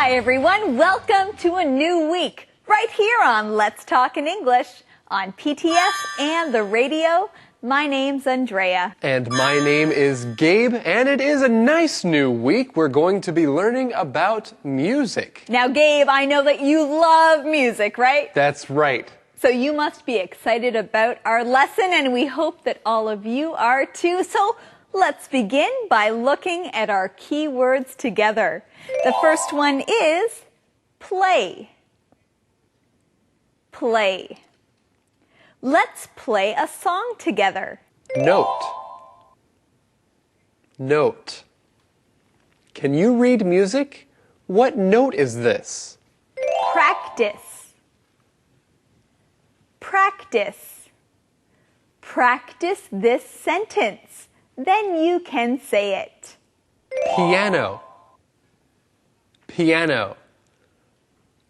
Hi everyone, welcome to a new week right here on Let's Talk in English on PTS and the radio. My name's Andrea. And my name is Gabe, and it is a nice new week. We're going to be learning about music. Now Gabe, I know that you love music, right? That's right. So you must be excited about our lesson, and we hope that all of you are too. So let's begin by looking at our key words together. The first one is play. Play. Let's play a song together. Note. Note. Can you read music? What note is this? Practice. Practice. Practice this sentence. Then you can say it. Piano. Piano.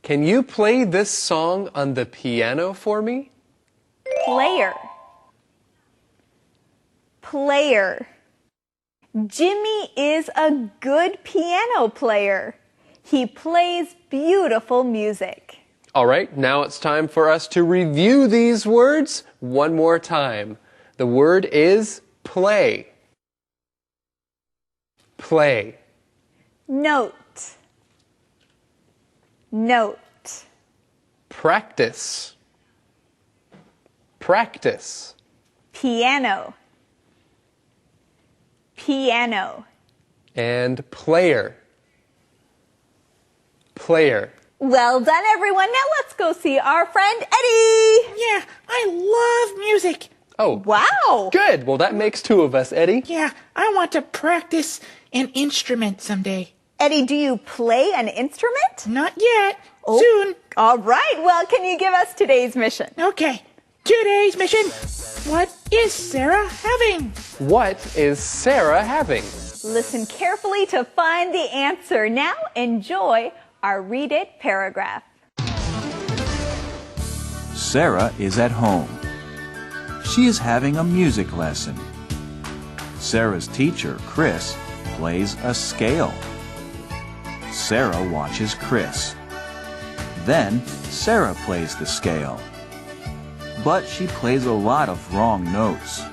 Can you play this song on the piano for me? Player. Player. Jimmy is a good piano player. He plays beautiful music. All right, now it's time for us to review these words one more time. The word is play. Play. Note. Note. Practice. Practice. Piano. Piano. And player. Player. Well done, everyone. Now let's go see our friend Eddie. Yeah, I love music. Oh, Wow. good. Well, that makes two of us, Eddie. Yeah, I want to practice an instrument someday. Eddie, do you play an instrument? Not yet. Oh. Soon. All right. Well, can you give us today's mission? Okay. Today's mission. What is Sarah having? What is Sarah having? Listen carefully to find the answer. Now enjoy our Read It paragraph. Sarah is at home. She is having a music lesson. Sarah's teacher, Chris, plays a scale. Sarah watches Chris. Then Sarah plays the scale. But she plays a lot of wrong notes.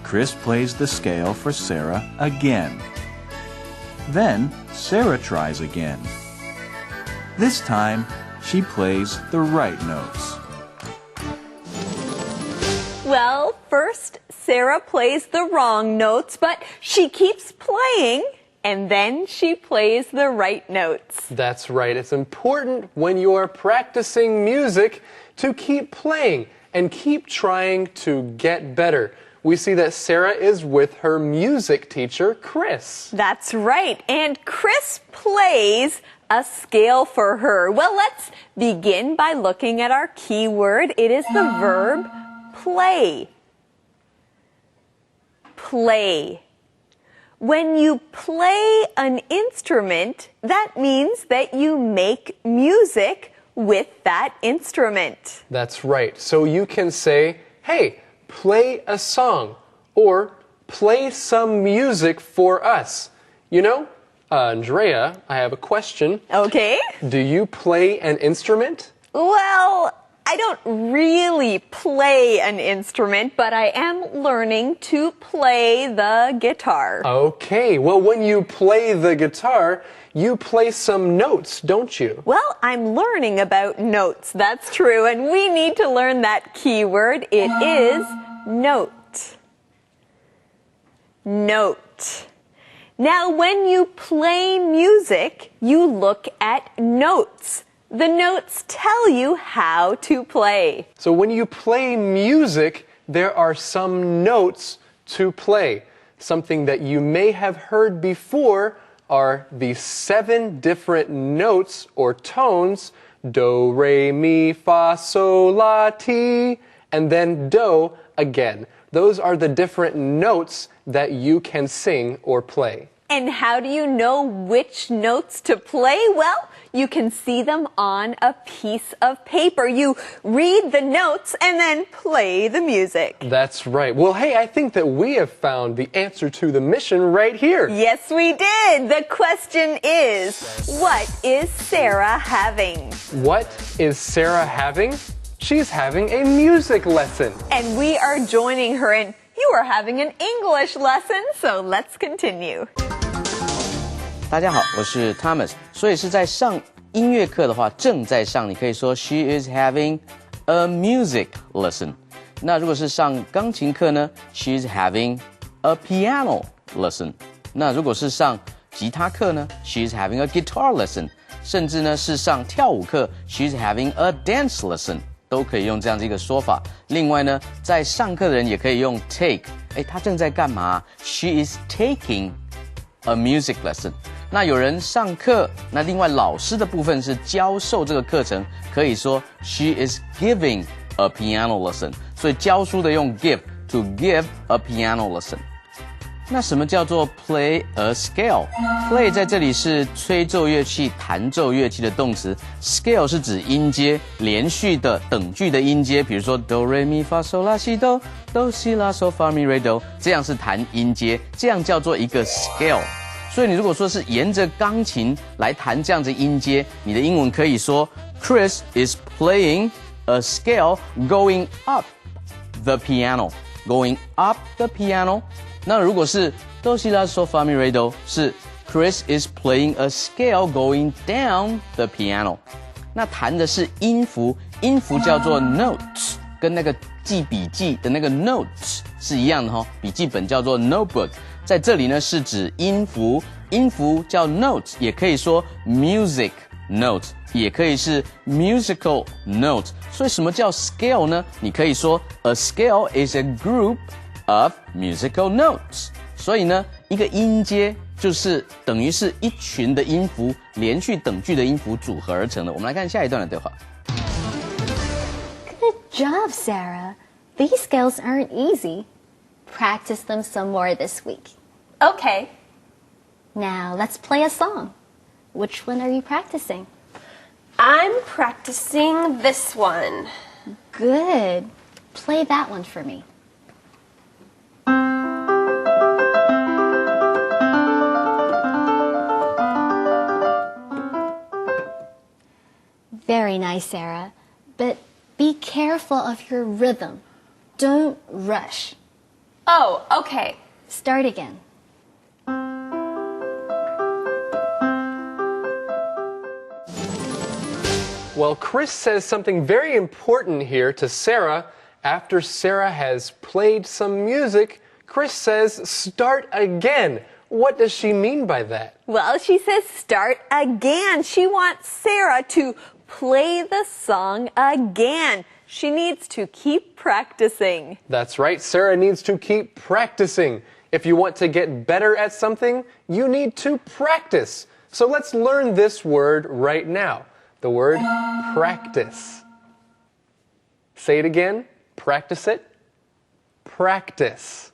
Chris plays the scale for Sarah again. Then Sarah tries again. This time, she plays the right notes. Well, first, Sarah plays the wrong notes, but she keeps playing, and then she plays the right notes. That's right. It's important when you are practicing music to keep playing and keep trying to get better. We see that Sarah is with her music teacher, Chris. That's right, and Chris plays a scale for her. Well, let's begin by looking at our key word. It is the verb play. Play. When you play an instrument, that means that you make music with that instrument. That's right. So you can say, hey, play a song, or play some music for us. You know, Andrea, I have a question. Okay. Do you play an instrument? Well, I don't really play an instrument, but I am learning to play the guitar. Okay, well, when you play the guitar, you play some notes, don't you? Well, I'm learning about notes. That's true, and we need to learn that key word. It is note. Note. Now, when you play music, you look at notes. The notes tell you how to play. So when you play music, there are some notes to play. Something that you may have heard before are the 7 different notes or tones: do, re, mi, fa, sol, la, ti, and then do again. Those are the different notes that you can sing or play. And how do you know which notes to play? Well, you can see them on a piece of paper. You read the notes and then play the music. That's right. Well, hey, I think that we have found the answer to the mission right here. Yes, we did. The question is, what is Sarah having? What is Sarah having? She's having a music lesson. And we are joining her in You are having an English lesson, so let's continue. 大家好，我是 Thomas。所以是在上音乐课的话，正在上，你可以说 She is having a music lesson。那如果是上钢琴课呢 ，She is having a piano lesson。那如果是上吉他课呢 ，She is having a guitar lesson。甚至呢是上跳舞课 ，She is having a dance lesson。都可以用这样的一个说法。另外呢，在上课的人也可以用 take。他正在干嘛 ？She is taking a music lesson。那有人上课，那另外老师的部分是教授这个课程，可以说 She is giving a piano lesson。所以教书的用 give to give a piano lesson。那什么叫做 play a scale？play 在这里是吹奏乐器、弹奏乐器的动词 ，scale 是指音阶，连续的等距的音阶，比如说 do re mi fa sol la si do do si la sol fa mi re do， 这样是弹音阶，这样叫做一个 scale。所以你如果说是沿着钢琴来弹这样子音阶，你的英文可以说 Chris is playing a scale going up the piano，going up the piano。那如果是 do si la sol fa mi re do， 是 Chris is playing a scale going down the piano。那弹的是音符，音符叫做 notes， 跟那个记笔记的那个 notes 是一样的哈。笔记本叫做 notebook， 在这里呢是指音符，音符叫 notes， 也可以说 music note， 也可以是 musical note。所以什么叫 scale 呢？你可以说 a scale is a group of musical notes。所以呢，一个音阶就是等于是一群的音符，连续等距的音符组合而成的。我们来看下一段的对话。Good job, Sarah. These scales aren't easy. Practice them some more this week. Okay. Now let's play a song. Which one are you practicing? I'm practicing this one. Good. Play that one for me. Very nice, Sarah. But be careful of your rhythm. Don't rush. Oh, okay. Start again. Well, Chris says something very important here to Sarah. After Sarah has played some music, Chris says, start again. What does she mean by that? Well, she says start again. She wants Sarah to play the song again. She needs to keep practicing. That's right. Sarah needs to keep practicing. If you want to get better at something, you need to practice. So let's learn this word right now. The word practice. Say it again. Practice it. Practice.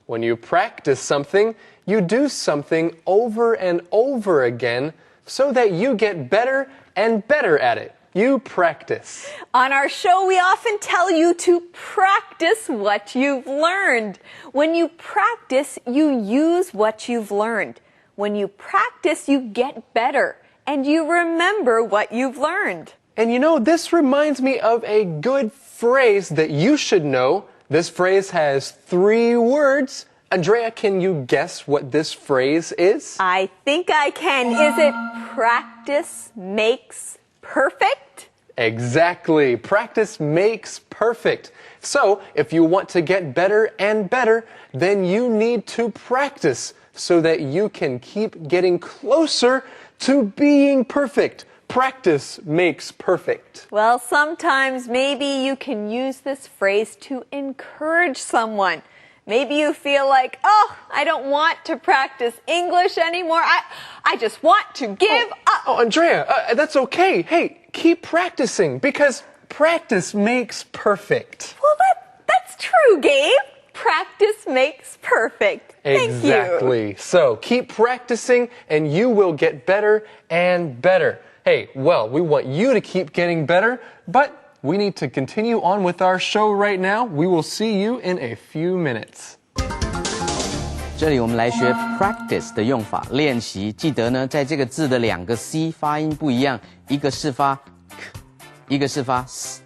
When you practice something, you do something over and over again so that you get better and better at it. You practice. On our show, we often tell you to practice what you've learned. When you practice, you use what you've learned. When you practice, you get better and you remember what you've learned. And you know, this reminds me of a good phrase that you should know. This phrase has 3 words. Andrea, can you guess what this phrase is? I think I can. Is it practice makes perfect? Exactly. Practice makes perfect. So, if you want to get better and better, then you need to practice so that you can keep getting closer to being perfect. Practice makes perfect. Well, sometimes maybe you can use this phrase to encourage someone. Maybe you feel like, oh, I don't want to practice English anymore. I just want to give up. Oh, Andrea, that's okay. Hey, keep practicing because practice makes perfect. Well, that's true, Gabe. practice makes perfect. Thank you. Exactly. So keep practicing and you will get better and better. Hey, well, we want you to keep getting better, but we need to continue on with our show right now. We will see you in a few minutes. 这里我们来学 practice 的用法，练习。记得呢，在这个字的2个 c 发音不一样，一个是发 k， 一个是发 s。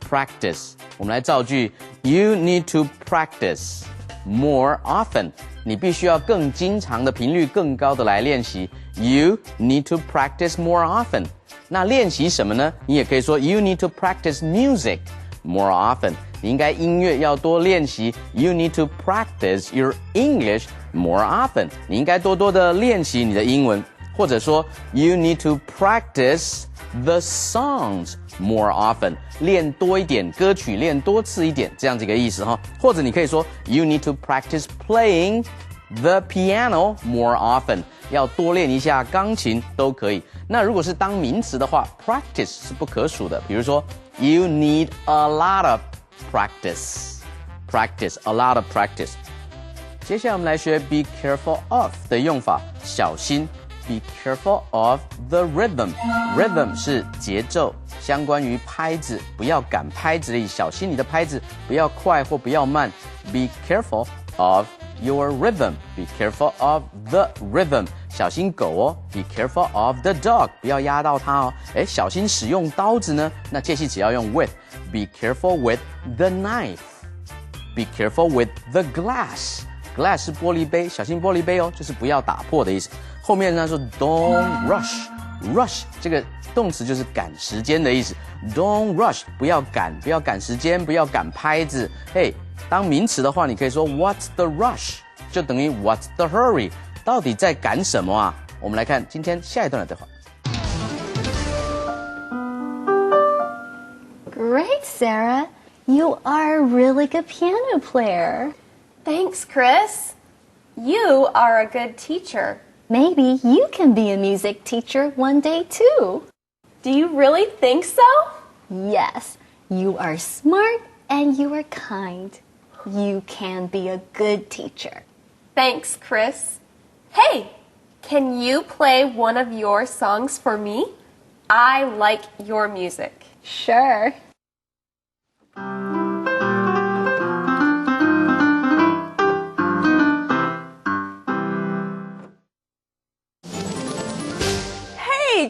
practice。我们来造句 ：You need to practice more often。你必须要更经常的频率更高的来练习。You need to practice more often。那练习什么呢？你也可以说 You need to practice music more often。你应该音乐要多练习 You need to practice your English more often。你应该多多的练习你的英文，或者说 You need to practice the songs more often。练多一点歌曲，练多次一点，这样子一个意思哈。或者你可以说 You need to practice playing the piano more often。要多练一下钢琴都可以。那如果是当名词的话 ，practice 是不可数的。比如说 You need a lot of practice, a lot of practice。接下来我们来学 be careful of 的用法，小心。Be careful of the rhythm. Rhythm 是节奏，相关于拍子，不要赶拍子的意思，小心你的拍子不要快或不要慢。Be careful of your rhythm. Be careful of the rhythm. 小心狗哦。Be careful of the dog. 不要压到它哦。小心使用刀子呢，那介系词要用 with。Be careful with the knife. Be careful with the glass. Glass 是玻璃杯，小心玻璃杯哦，就是不要打破的意思。后面呢说 Don't rush. Rush 这个动词就是赶时间的意思。Don't rush 不要赶时间，不要赶拍子。当名词的话，你可以说 What's the rush? 就等于 What's the hurry? 到底在赶什么啊？我们来看今天下一段的对话。Great, Sarah. You are a really good piano player. Thanks, Chris. You are a good teacher. Maybe you can be a music teacher one day too. Do you really think so? Yes, you are smart and you are kind. You can be a good teacher. Thanks, Chris. Hey, can you play one of your songs for me? I like your music. Sure.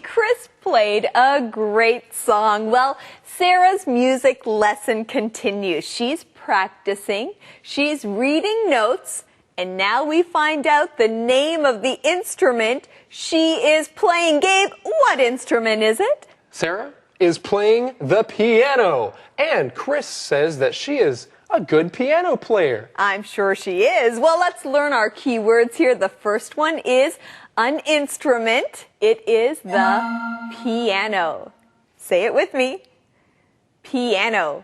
Chris played a great song. Well, Sarah's music lesson continues. She's practicing, she's reading notes, and now we find out the name of the instrument she is playing. Gabe, what instrument is it? Sarah is playing the piano, and Chris says that she is a good piano player. I'm sure she is. Well, let's learn our key words here. The first one is an instrument. It is the piano. Say it with me. Piano.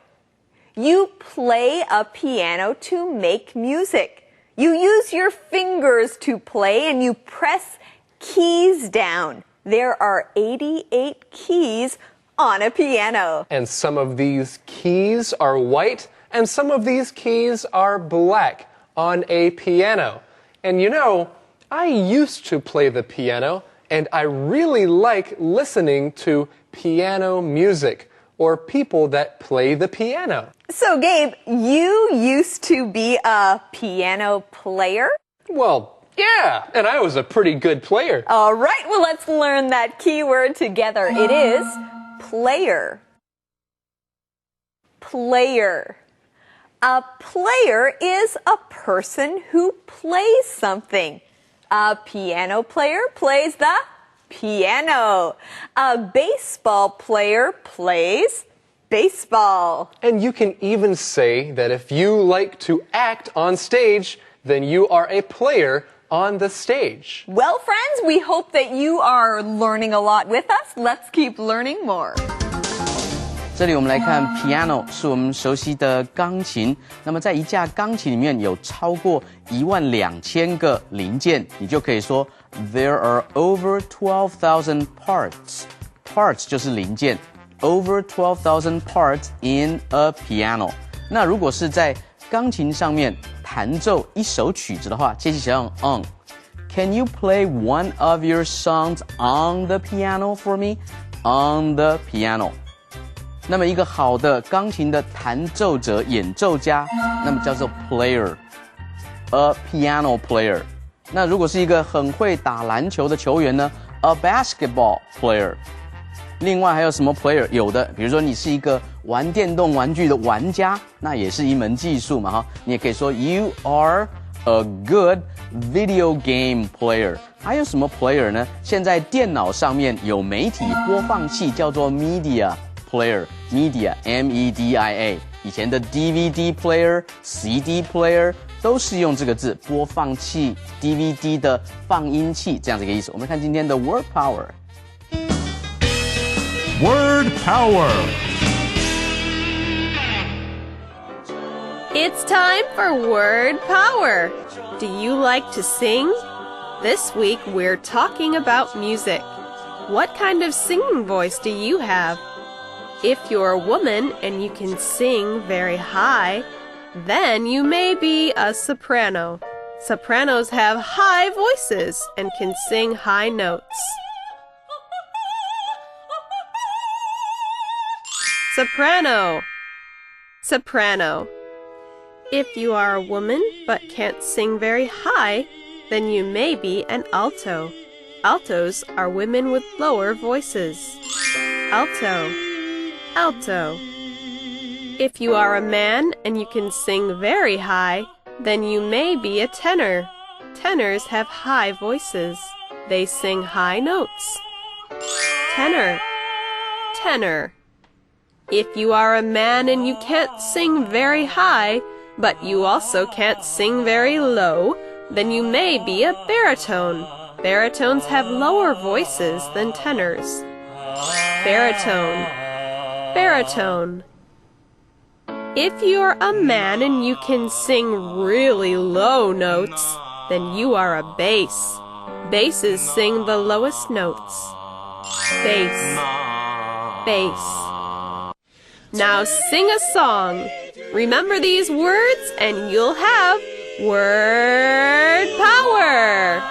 You play a piano to make music. You use your fingers to play and you press keys down. There are 88 keys on a piano. And some of these keys are white and some of these keys are black on a piano. And you know, I used to play the piano, and I really like listening to piano music or people that play the piano. So, Gabe, you used to be a piano player? Well, yeah, and I was a pretty good player. All right, well, let's learn that key word together. It is player. Player. A player is a person who plays something. A piano player plays the piano. A baseball player plays baseball. And you can even say that if you like to act on stage, then you are a player on the stage. Well, friends, we hope that you are learning a lot with us. Let's keep learning more. 这里我们来看 piano 是我们熟悉的钢琴。那么在一架钢琴里面有超过12000个零件，你就可以说 There are over 12,000 parts. Parts 就是零件。Over 12,000 parts in a piano. 那如果是在钢琴上面弹奏一首曲子的话，接下来用 on。Can you play one of your songs on the piano for me? On the piano. 那么一个好的钢琴的弹奏者、演奏家，那么叫做 player，a piano player。那如果是一个很会打篮球的球员呢 ，a basketball player。另外还有什么 player？ 有的，比如说你是一个玩电动玩具的玩家，那也是一门技术嘛哈。你也可以说 You are a good video game player。还有什么 player 呢？现在电脑上面有媒体播放器叫做 media player，media M-E-D-I-A。以前的 DVD player、CD player 都是用这个字，播放器、DVD 的放音器这样子一个意思。我们看今天的 word power。Word power. It's time for word power. Do you like to sing? This week we're talking about music. What kind of singing voice do you have? If you're a woman and you can sing very high, then you may be a soprano. Sopranos have high voices and can sing high notes. Soprano. Soprano. If you are a woman but can't sing very high, then you may be an alto. Altos are women with lower voices. Alto. Alto. If you are a man and you can sing very high, then you may be a tenor. Tenors have high voices. They sing high notes. Tenor. Tenor. If you are a man and you can't sing very high, but you also can't sing very low, then you may be a baritone. Baritones have lower voices than tenors. Baritone. Baritone. If you're a man and you can sing really low notes, then you are a bass. Basses sing the lowest notes. Bass. Bass. Now sing a song. Remember these words and you'll have word power.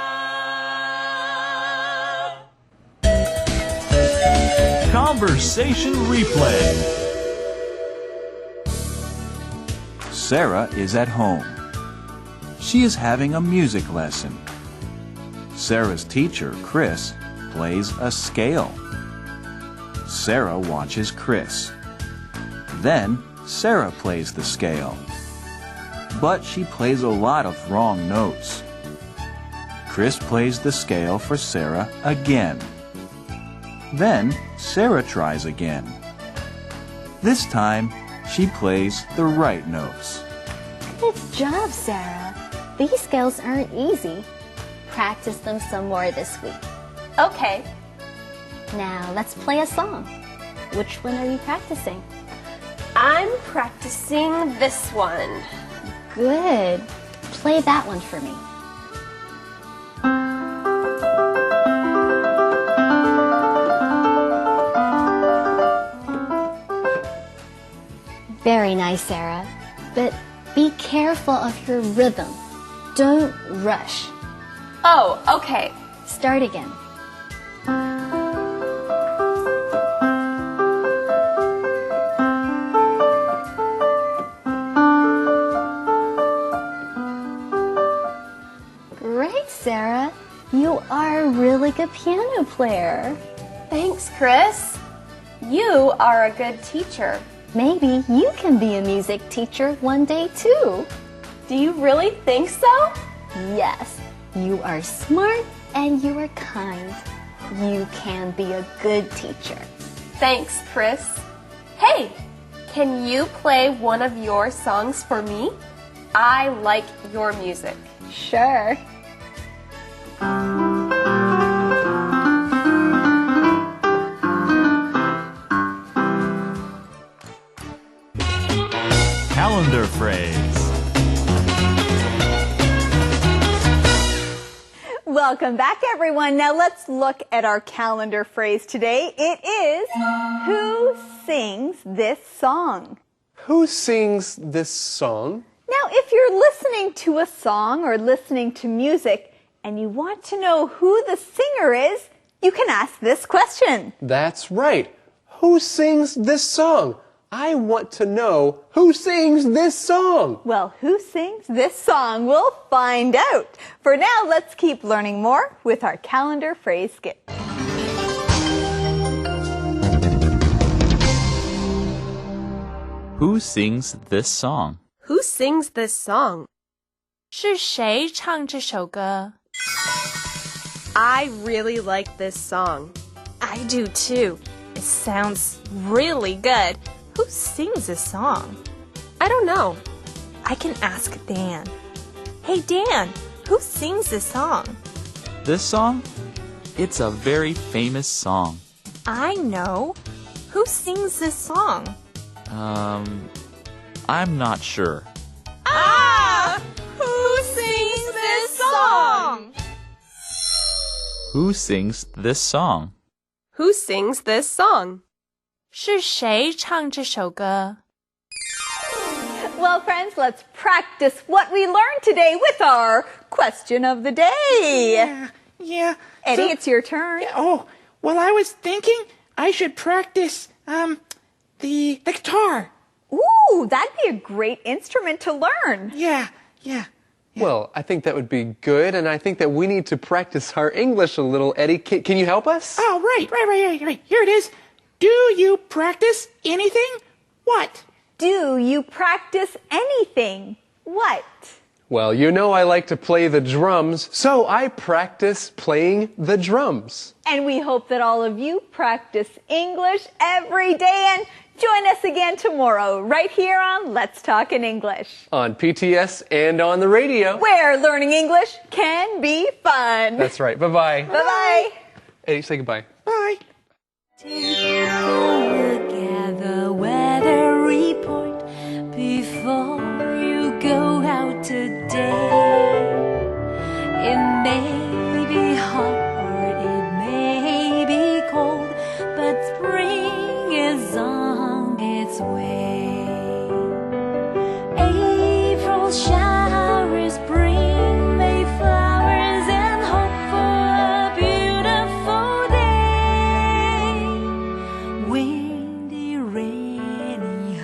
Conversation replay. Sarah is at home. She is having a music lesson. Sarah's teacher, Chris, plays a scale. Sarah watches Chris. Then Sarah plays the scale. But she plays a lot of wrong notes. Chris plays the scale for Sarah again. Then Sarah tries again. This time, she plays the right notes. Good job, Sarah. These scales aren't easy. Practice them some more this week. Okay. Now let's play a song. Which one are you practicing? I'm practicing this one. Good. Play that one for me. Very nice, Sarah. But be careful of your rhythm. Don't rush. Oh, okay. Start again. Great, Sarah. You are a really good piano player. Thanks, Chris. You are a good teacher. Maybe you can be a music teacher one day too. Do you really think so? Yes, you are smart and you are kind. You can be a good teacher. Thanks, Chris. Hey, can you play one of your songs for me? I like your music. Sure. Calendar phrase. Welcome back, everyone. Now let's look at our calendar phrase today. It is, who sings this song? Who sings this song? Now, if you're listening to a song or listening to music and you want to know who the singer is, you can ask this question. That's right. Who sings this song? I want to know who sings this song. Well, who sings this song? We'll find out. For now, let's keep learning more with our calendar phrase skit. Who sings this song? Who sings this song? 是谁唱这首歌 I really like this song. I do too. It sounds really good. Who sings this song? I don't know. I can ask Dan. Hey Dan, who sings this song? This song? It's a very famous song. I know. Who sings this song? I'm not sure. Ah! Who sings this song? Who sings this song? Who sings this song? 是谁唱这首歌 Well, friends, let's practice what we learned today with our question of the day. Yeah. Eddie, So- it's your turn. Oh, well, I was thinking I should practice, the guitar. Ooh, that'd be a great instrument to learn. Yeah. Well, I think that would be good, and I think that we need to practice our English a little. Eddie, can you help us? Oh, right. Here it is. Do you practice anything? What? Do you practice anything? What? Well, you know I like to play the drums, so I practice playing the drums. And we hope that all of you practice English every day and join us again tomorrow right here on Let's Talk in English, On PTS and on the radio. where learning English can be fun. That's right. Bye-bye. Bye-bye. Eddie, say goodbye. Bye. Take a look at the weather report before you go out today. It may be hot or it may be cold, but spring is on its way. April showers bring May flowers and hope for a beautiful day. Windy, rainy,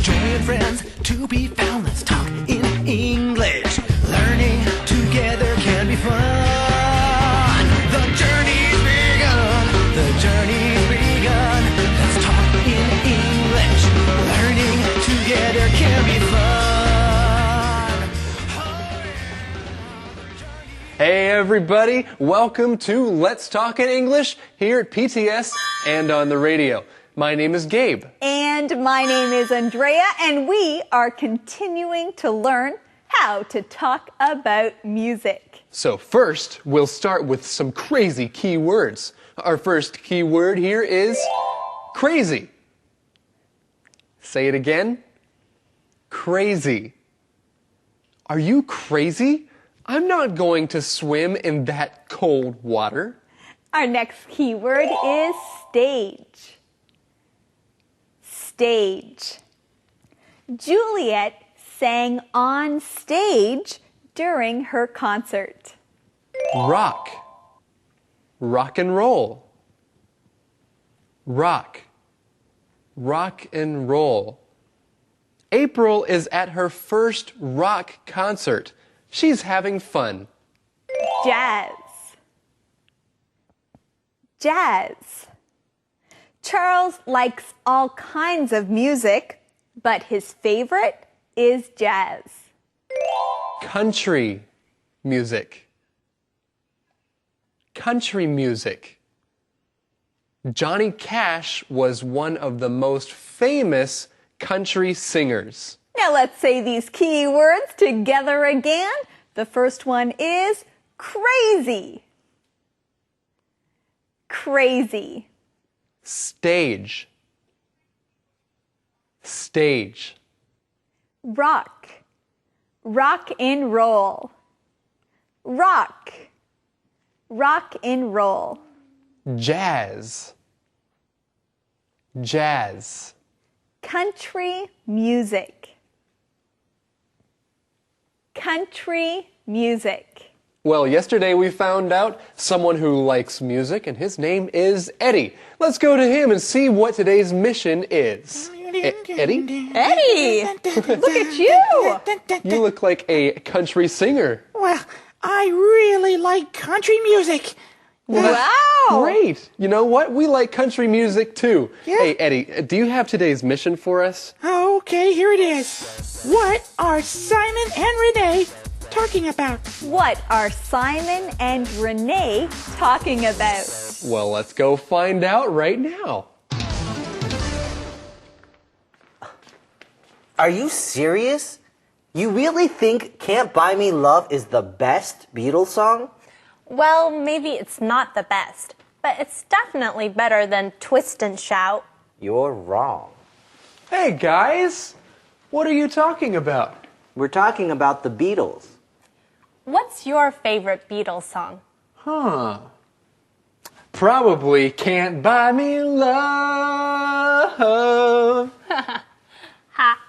Joy and friends to be found. Let's talk in English. Learning together can be fun. The journey's begun. The journey's begun. Let's talk in English. Learning together can be fun. Hey, everybody. Welcome to Let's Talk in English here at PTS and on the radio. My name is Gabe. And my name is Andrea, and we are continuing to learn how to talk about music. So first, we'll start with some crazy key words. Our first key word here is crazy. Say it again. Crazy. Are you crazy? I'm not going to swim in that cold water. Our next key word is stage. Stage. Juliet sang on stage during her concert. Rock. Rock and roll. Rock. Rock and roll. April is at her first rock concert. She's having fun. Jazz. Jazz. Charles likes all kinds of music, but his favorite is jazz. Country music. Country music. Johnny Cash was one of the most famous country singers. Now let's say these key words together again. The first one is crazy. Crazy. Stage. Stage. Rock. Rock and roll. Rock. Rock and roll. Jazz. Jazz. Country music. Country music. Well, yesterday we found out someone who likes music, and his name is Eddie. Let's go to him and see what today's mission is. Eddie? Eddie! Look at you! You look like a country singer. Well, I really like country music. Wow! Great! You know what? We like country music too. Yeah. Hey, Eddie, do you have today's mission for us? Okay, here it is. What are Simon and Renee talking about? What are Simon and Renee talking about? Well, let's go find out right now. Are you serious? You really think Can't Buy Me Love is the best Beatles song? Well, maybe it's not the best, but it's definitely better than Twist and Shout. You're wrong. Hey, guys! What are you talking about? We're talking about the Beatles. What's your favorite Beatles song? Huh. Probably Can't Buy Me Love. Ha.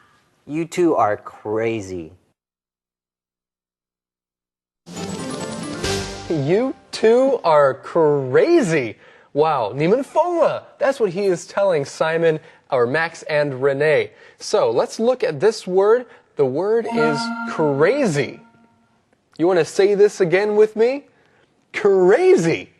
You two are crazy. You two are crazy. Wow, 你们疯了. That's what he is telling Simon, or Max and Renee. So let's look at this word. The word is crazy. You want to say this again with me? Crazy.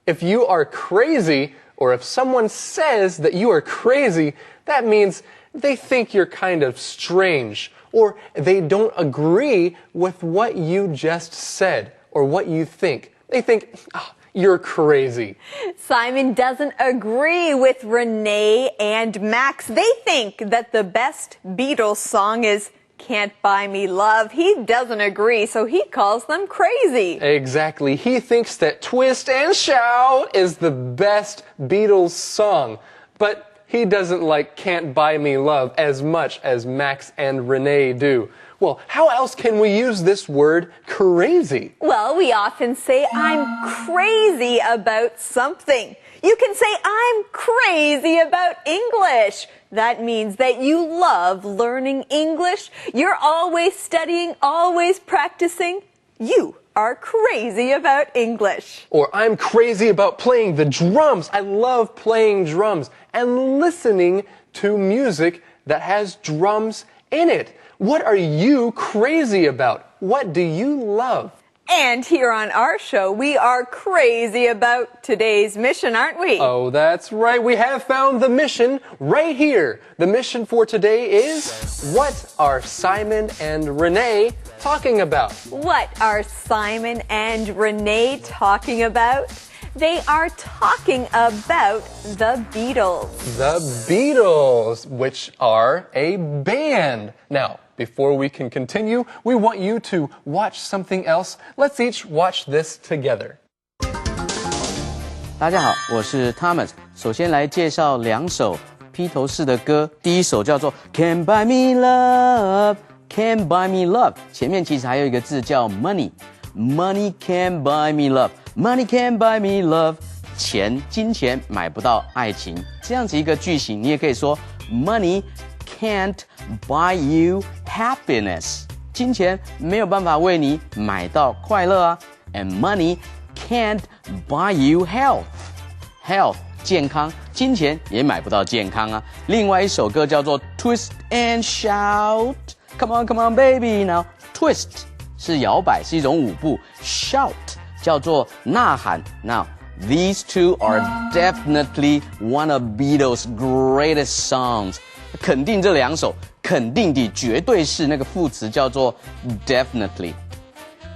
If you are crazy, or if someone says that you are crazy, that means they think you're kind of strange, or they don't agree with what you just said, or what you think. They think, oh, you're crazy. Simon doesn't agree with Renee and Max. They think that the best Beatles song is Can't Buy Me Love. He doesn't agree, so he calls them crazy. Exactly. He thinks that Twist and Shout is the best Beatles song. But he doesn't like Can't Buy Me Love as much as Max and Renee do. Well, how else can we use this word crazy? Well, we often say, I'm crazy about something. You can say, I'm crazy about English. That means that you love learning English. You're always studying, always practicing. You are crazy about English. Or I'm crazy about playing the drums. I love playing drums and listening to music that has drums in it. What are you crazy about? What do you love? And here on our show, we are crazy about today's mission, aren't we? Oh, that's right. We have found the mission right here. The mission for today is, what are Simon and Renee talking about? What are Simon and Renee talking about? They are talking about the Beatles. The Beatles, which are a band. Now, before we can continue, we want you to watch something else. Let's each watch this together. 大家好，我是 Thomas。首先来介绍两首披头士的歌。第一首叫做 Can't Buy Me Love。Can't Buy Me Love， 前面其实还有一个字叫 Money。Money can't buy me love，Money can't buy me love， 钱，金钱买不到爱情，这样子一个句型，你也可以说 Money can't buy you happiness， 金钱没有办法为你买到快乐啊。And money can't buy you health， 健康，金钱也买不到健康啊。另外一首歌叫做 Twist and Shout，Come on come on baby now twist。是摇摆，是一种舞步。Shout 叫做呐喊。Now these two are definitely one of Beatles' greatest songs。肯定这两首，肯定的，绝对是那个副词叫做 definitely。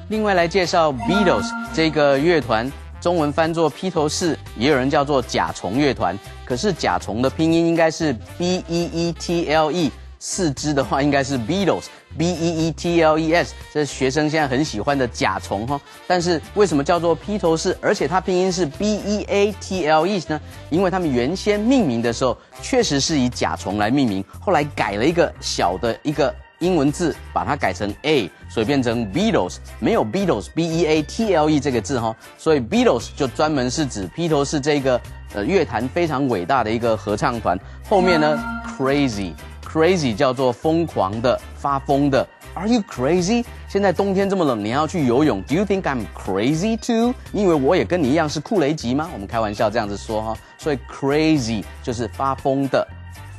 另外来介绍 Beatles 这个乐团，中文翻作披头士，也有人叫做甲虫乐团。可是甲虫的拼音应该是 B-E-E-T-L-E。四支的话应该是 Beatles，B-E-E-T-L-E-S， 这是学生现在很喜欢的甲虫哈。但是为什么叫做披头士，而且它拼音是 B-E-A-T-L-E 呢？因为他们原先命名的时候确实是以甲虫来命名，后来改了一个小的一个英文字把它改成 A， 所以变成 Beatles， 没有 Beatles B-E-A-T-L-E 这个字哈，所以 Beatles 就专门是指披头士这个乐坛非常伟大的一个合唱团。后面呢 crazy 叫做疯狂的、发疯的。Are you crazy？ 现在冬天这么冷，你要去游泳 ？Do you think I'm crazy too？ 你以为我也跟你一样是酷雷吉吗？我们开玩笑这样子说哈，所以 crazy 就是发疯的、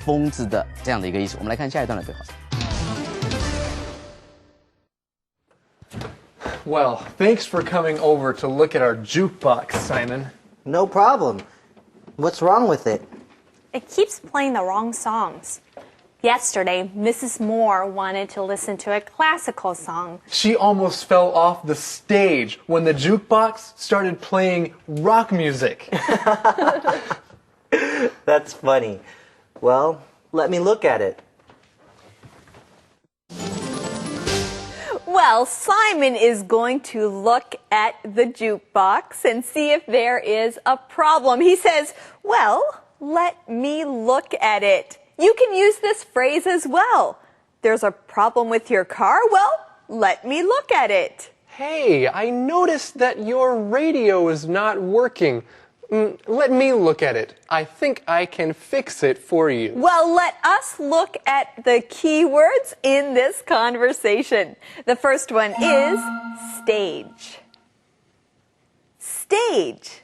疯子的这样的一个意思。我们来看下一段的对话。Well, thanks for coming over to look at our jukebox, Simon. No problem. What's wrong with it? It keeps playing the wrong songs. Yesterday, Mrs. Moore wanted to listen to a classical song. She almost fell off the stage when the jukebox started playing rock music. That's funny. Well, let me look at it. Well, Simon is going to look at the jukebox and see if there is a problem. He says, well, let me look at it. You can use this phrase as well. There's a problem with your car? Well, let me look at it. Hey, I noticed that your radio is not working. Let me look at it. I think I can fix it for you. Well, let us look at the key words in this conversation. The first one is stage. Stage.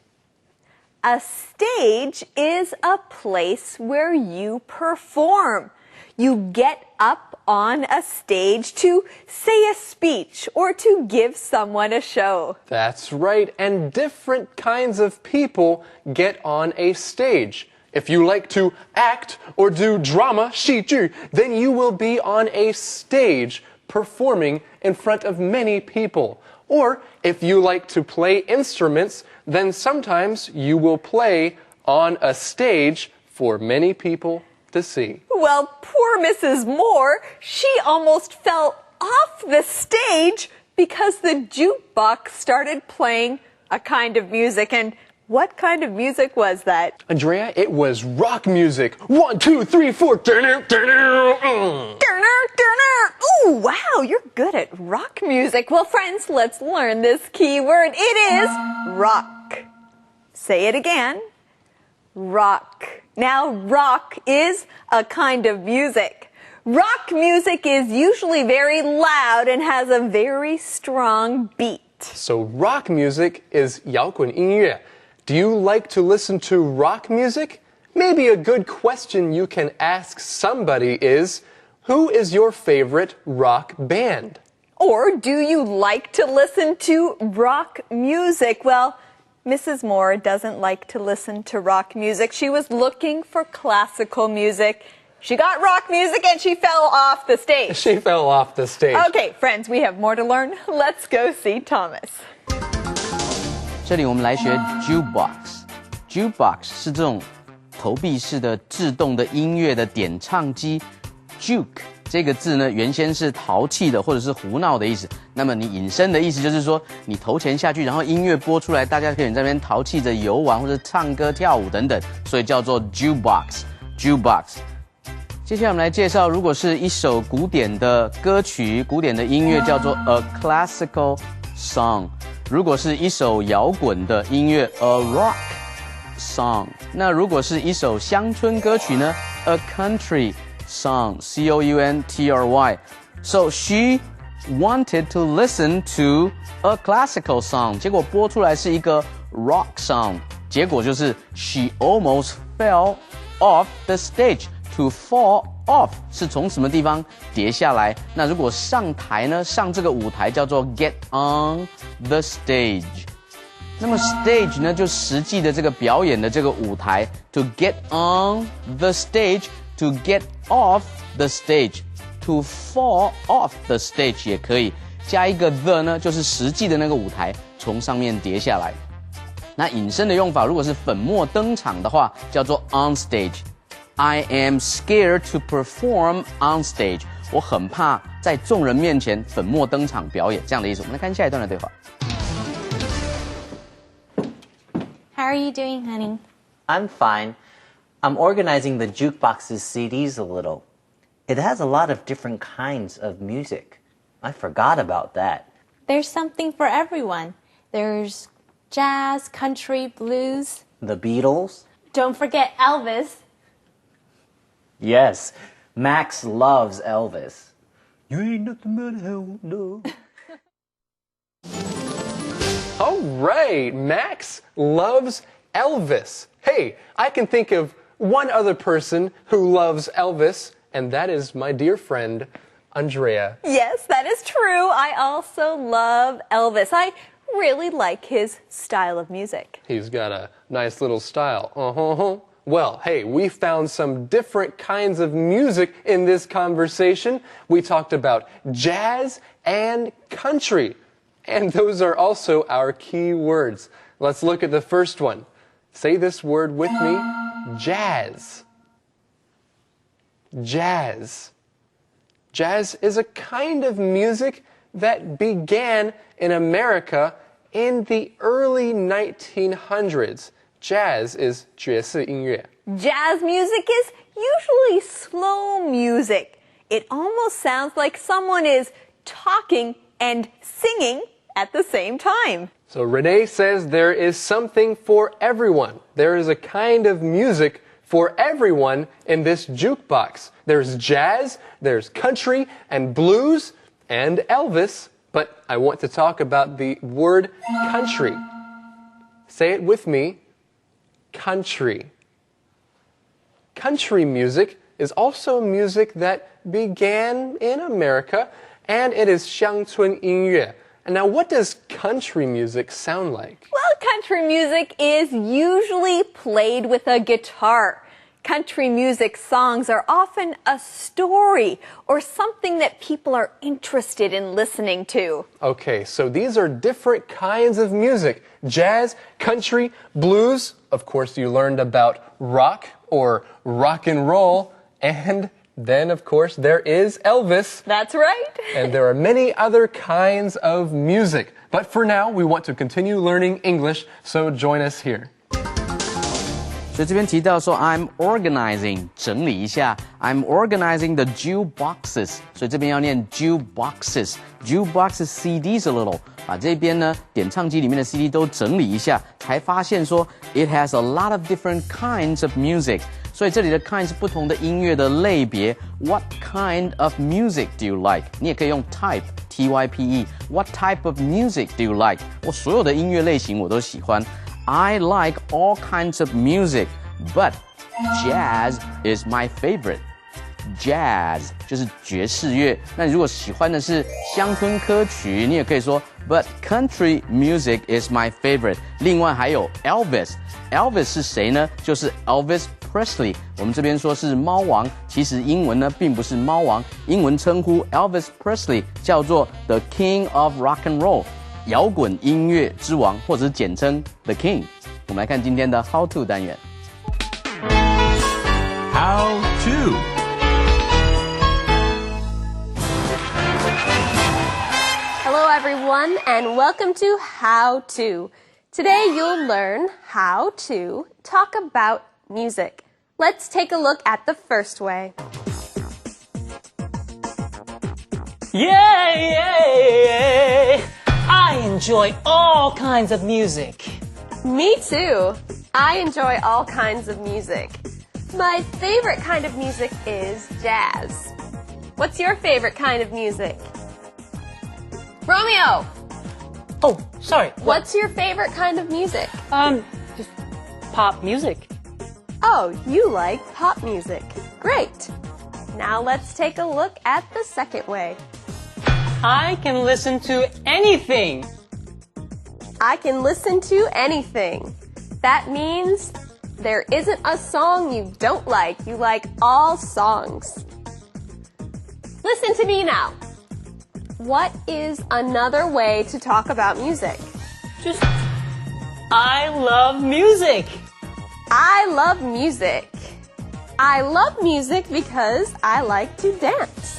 A stage is a place where you perform. You get up on a stage to say a speech or to give someone a show. That's right, and different kinds of people get on a stage. If you like to act or do drama, 戏剧, then you will be on a stage performing in front of many people. Or if you like to play instruments, then sometimes you will play on a stage for many people to see. Well, poor Mrs. Moore, she almost fell off the stage because the jukebox started playing a kind of music. And what kind of music was that? Andrea, it was rock music. 1, 2, 3, 4. Ooh, wow, you're good at rock music. Well, friends, let's learn this key word. It is rock. Say it again. Rock. Now, rock is a kind of music. Rock music is usually very loud and has a very strong beat. So rock music is 摇滚音乐. Do you like to listen to rock music? Maybe a good question you can ask somebody is, who is your favorite rock band? Or do you like to listen to rock music? Well, Mrs. Moore doesn't like to listen to rock music. She was looking for classical music. She got rock music and she fell off the stage. She fell off the stage. Okay, friends, we have more to learn. Let's go see Thomas. 这里我们来学 jukebox。jukebox 是这种投币式的自动的音乐的点唱机。juke 这个字呢，原先是淘气的或者是胡闹的意思。那么你引申的意思就是说，你投钱下去，然后音乐播出来，大家可以在那边淘气着游玩或者唱歌跳舞等等，所以叫做 jukebox。jukebox。接下来我们来介绍，如果是一首古典的歌曲、古典的音乐，叫做 a classical song。如果是一首摇滚的音乐 ，a rock song。那如果是一首乡村歌曲呢 ，a country song, C-O-U-N-T-R-Y. So she wanted to listen to a classical song. 结果播出来是一个 rock song. 结果就是 she almost fell off the stage. To fall off 是从什么地方跌下来？那如果上台呢？上这个舞台叫做 get on the stage。那么 stage 呢，就实际的这个表演的这个舞台。To get on the stage, to get off the stage, to fall off the stage 也可以。加一个 the 呢，就是实际的那个舞台从上面跌下来。那引申的用法，如果是粉墨登场的话，叫做 on stage。I am scared to perform on stage. 我很怕在众人面前粉墨登场表演，这样的意思。我们来看下一段的对话。How are you doing, honey? I'm fine. I'm organizing the jukebox's CDs a little. It has a lot of different kinds of music. I forgot about that. There's something for everyone. There's jazz, country, blues. The Beatles? Don't forget Elvis. Yes, Max loves Elvis. You ain't nothing but hell, no. All right, Max loves Elvis. Hey, I can think of one other person who loves Elvis, and that is my dear friend, Andrea. Yes, that is true. I also love Elvis. I really like his style of music. He's got a nice little style. Well, hey, we found some different kinds of music in this conversation. We talked about jazz and country. And those are also our key words. Let's look at the first one. Say this word with me. Jazz. Jazz. Jazz is a kind of music that began in America in the early 1900s. Jazz is 爵士音乐. Jazz music is usually slow music. It almost sounds like someone is talking and singing at the same time. So Renee says there is something for everyone. There is a kind of music for everyone in this jukebox. There's jazz, there's country and blues and Elvis, but I want to talk about the word country. Say it with me. Country. Country music is also music that began in America, and it is 乡村音乐. And now, what does country music sound like? Well, country music is usually played with a guitar. Country music songs are often a story or something that people are interested in listening to. Okay, so these are different kinds of music. Jazz, country, blues. Of course, you learned about rock or rock and roll. And then, of course, there is Elvis. That's right. And there are many other kinds of music. But for now, we want to continue learning English, so join us here. 所以这边提到说 I'm organizing 整理一下 I'm organizing the jukeboxes 所以这边要念 jukeboxes jukeboxes CDs a little 把这边呢点唱机里面的 CD 都整理一下才发现说 it has a lot of different kinds of music 所以这里的 kind 是不同的音乐的类别 What kind of music do you like 你也可以用 type T-Y-P-E What type of music do you like 我所有的音乐类型我都喜欢I like all kinds of music, but jazz is my favorite. Jazz 就是爵士乐。那你如果喜欢的是乡村歌曲，你也可以说 But country music is my favorite. 另外还有 Elvis。Elvis 是谁呢？就是 Elvis Presley。我们这边说是猫王，其实英文呢并不是猫王，英文称呼 Elvis Presley 叫做 The King of Rock and Roll。摇滚音乐之王，或者是简称 The King。我们来看今天的 How to 单元。How to. Hello everyone and welcome to How To. Today you'll learn how to talk about music. Let's take a look at the first way. Yay! I enjoy all kinds of music. Me too. I enjoy all kinds of music. My favorite kind of music is jazz. What's your favorite kind of music? Romeo! Oh, sorry. What's your favorite kind of music? Just pop music. Oh, you like pop music. Great. Now let's take a look at the second way. I can listen to anything. I can listen to anything. That means there isn't a song you don't like. You like all songs. Listen to me now. What is another way to talk about music? Just, I love music. I love music. I love music because I like to dance.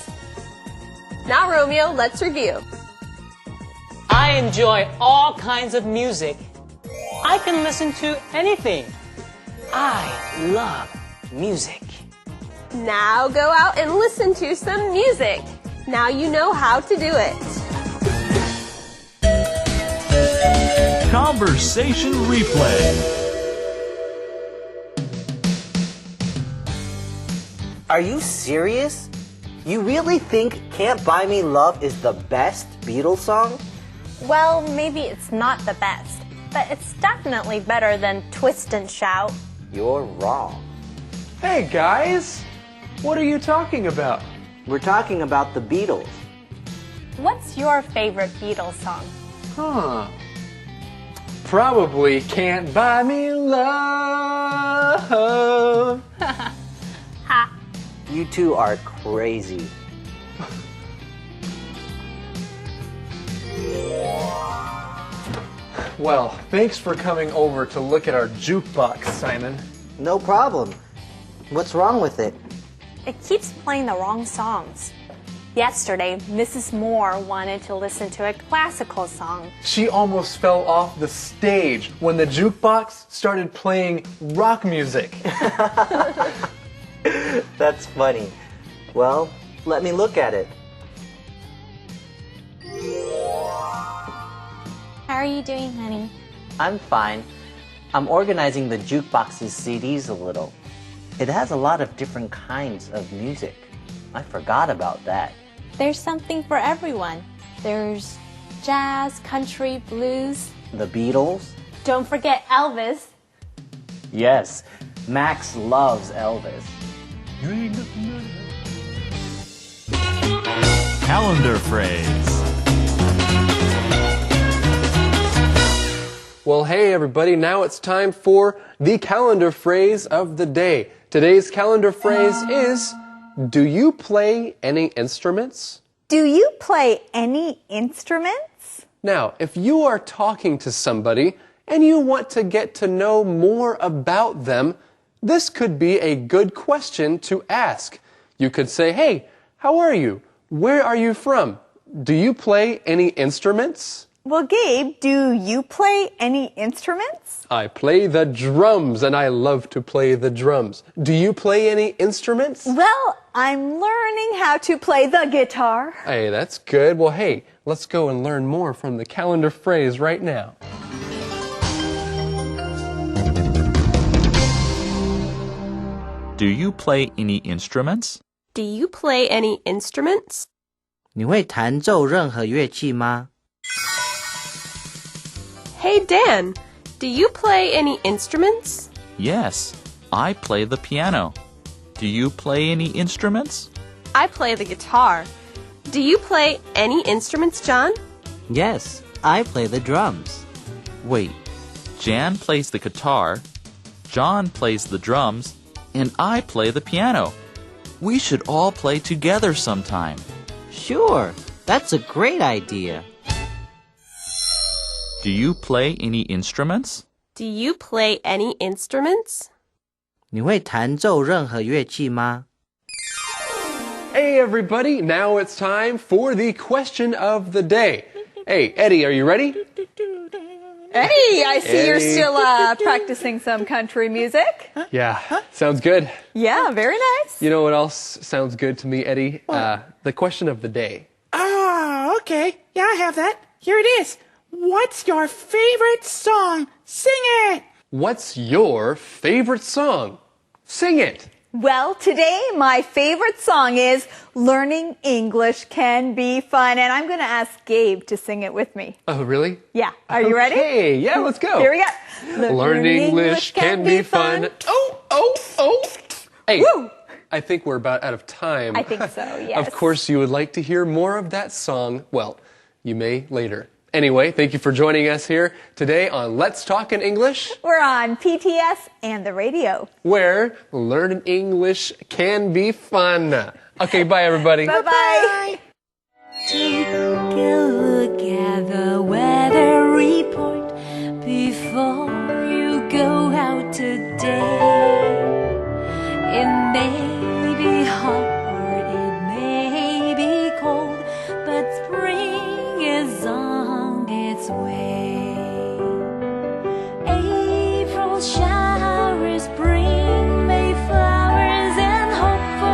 Now, Romeo, let's review. I enjoy all kinds of music. I can listen to anything. I love music. Now go out and listen to some music. Now you know how to do it. Conversation replay. Are you serious? You really think Can't Buy Me Love is the best Beatles song? Well, maybe it's not the best, but it's definitely better than Twist and Shout. You're wrong. Hey guys, what are you talking about? We're talking about the Beatles. What's your favorite Beatles song? Huh. Probably Can't Buy Me Love. Ha! You two are crazy. Well, thanks for coming over to look at our jukebox, Simon. No problem. What's wrong with it? It keeps playing the wrong songs. Yesterday, Mrs. Moore wanted to listen to a classical song. She almost fell off the stage when the jukebox started playing rock music. That's funny. Well, let me look at it. How are you doing, honey? I'm fine. I'm organizing the jukebox's CDs a little. It has a lot of different kinds of music. I forgot about that. There's something for everyone. There's jazz, country, blues. The Beatles? Don't forget Elvis. Yes, Max loves Elvis. Calendar phrase. Well, hey everybody, now it's time for the calendar phrase of the day. Today's calendar phrase is, do you play any instruments? Do you play any instruments? Now, if you are talking to somebody and you want to get to know more about them, this could be a good question to ask. You could say, hey, how are you? Where are you from? Do you play any instruments? Well, Gabe, do you play any instruments? I play the drums, and I love to play the drums. Do you play any instruments? Well, I'm learning how to play the guitar. Hey, that's good. Well, hey, let's go and learn more from the calendar phrase right now. Do you play any instruments? Do you play any instruments? 你会弹奏任何乐器吗？ Hey Dan, do you play any instruments? Yes, I play the piano. Do you play any instruments? I play the guitar. Do you play any instruments, John? Yes, I play the drums. Wait, Jan plays the guitar, John plays the drums, and I play the piano. We should all play together sometime. Sure, that's a great idea. Do you play any instruments? Do you play any instruments? 你会弹奏任何乐器吗？ Hey everybody, now it's time for the question of the day. Hey, Eddie, are you ready? Eddie, I see you're Eddie. still practicing some country music. Yeah, sounds good. Yeah, very nice. You know what else sounds good to me, Eddie? The question of the day. Oh, okay. Yeah, I have that. Here it is. What's your favorite song? Sing it! What's your favorite song? Sing it! Well, today my favorite song is Learning English Can Be Fun, and I'm going to ask Gabe to sing it with me. Oh, really? Yeah. Are you ready? Hey, yeah, let's go. Here we go. Learning English can be fun. Oh. Hey, Woo! I think we're about out of time. I think so, yes. Of course, you would like to hear more of that song. Well, you may later. Anyway, thank you for joining us here today on Let's Talk in English, We're on PTS and the radio. where learning English can be fun. Okay, bye everybody. Bye-bye. Take a look at the weather report before you go out today. It may be hot or it may be cold, but spring is on its way. April showers bring May flowers and hope for